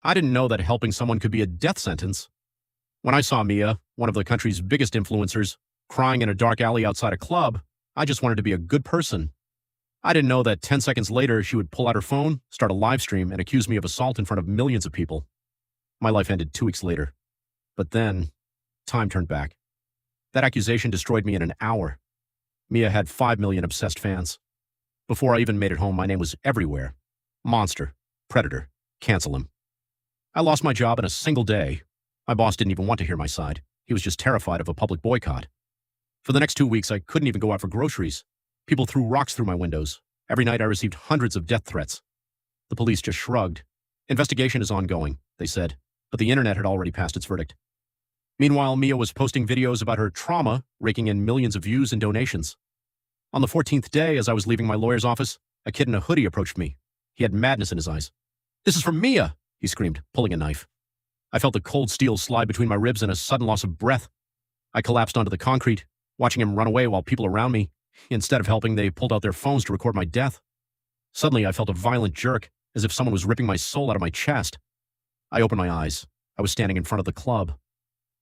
I didn't know that helping someone could be a death sentence. When I saw Mia, one of the country's biggest influencers, crying in a dark alley outside a club, I just wanted to be a good person. I didn't know that 10 seconds later she would pull out her phone, start a live stream, and accuse me of assault in front of millions of people. My life ended 2 weeks later. But then, time turned back. That accusation destroyed me in an hour. Mia had 5 million obsessed fans. Before I even made it home, my name was everywhere. Monster. Predator. Cancel him. I lost my job in a single day. My boss didn't even want to hear my side. He was just terrified of a public boycott. For the next 2 weeks, I couldn't even go out for groceries. People threw rocks through my windows. Every night I received hundreds of death threats. The police just shrugged. Investigation is ongoing, they said, but the internet had already passed its verdict. Meanwhile, Mia was posting videos about her trauma, raking in millions of views and donations. On the 14th day, as I was leaving my lawyer's office, a kid in a hoodie approached me. He had madness in his eyes. "This is from Mia," he screamed, pulling a knife. I felt the cold steel slide between my ribs and a sudden loss of breath. I collapsed onto the concrete, watching him run away while people around me, instead of helping, they pulled out their phones to record my death. Suddenly, I felt a violent jerk, as if someone was ripping my soul out of my chest. I opened my eyes. I was standing in front of the club.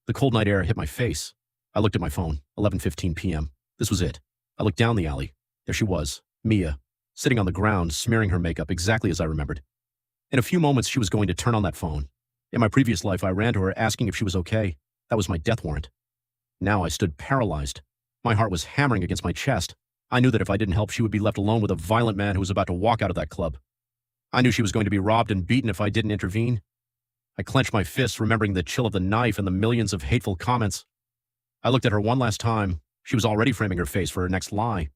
The cold night air hit my face. I looked at my phone, 11:15 p.m. This was it. I looked down the alley. There she was, Mia, sitting on the ground, smearing her makeup exactly as I remembered. In a few moments, she was going to turn on that phone. In my previous life, I ran to her asking if she was okay. That was my death warrant. Now I stood paralyzed. My heart was hammering against my chest. I knew that if I didn't help, she would be left alone with a violent man who was about to walk out of that club. I knew she was going to be robbed and beaten if I didn't intervene. I clenched my fists, remembering the chill of the knife and the millions of hateful comments. I looked at her one last time. She was already framing her face for her next lie.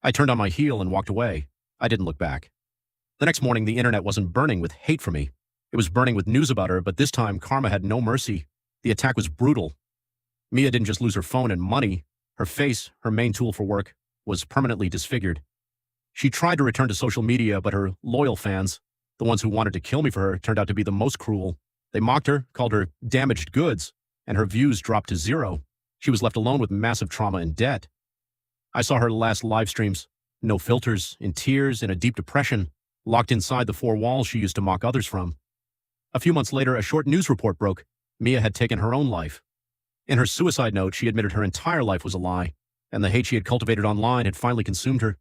I turned on my heel and walked away. I didn't look back. The next morning, the internet wasn't burning with hate for me. It was burning with news about her, but this time, karma had no mercy. The attack was brutal. Mia didn't just lose her phone and money. Her face, her main tool for work, was permanently disfigured. She tried to return to social media, but her loyal fans, the ones who wanted to kill me for her, turned out to be the most cruel. They mocked her, called her damaged goods, and her views dropped to zero. She was left alone with massive trauma and debt. I saw her last live streams, no filters, in tears, in a deep depression, locked inside the four walls she used to mock others from. A few months later, a short news report broke. Mia had taken her own life. In her suicide note, she admitted her entire life was a lie, and the hate she had cultivated online had finally consumed her.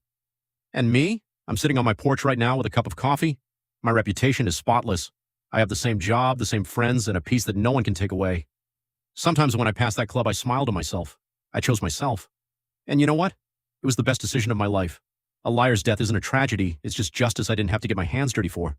And me? I'm sitting on my porch right now with a cup of coffee. My reputation is spotless. I have the same job, the same friends, and a peace that no one can take away. Sometimes when I pass that club, I smile to myself. I chose myself. And you know what? It was the best decision of my life. A liar's death isn't a tragedy. It's just justice I didn't have to get my hands dirty for.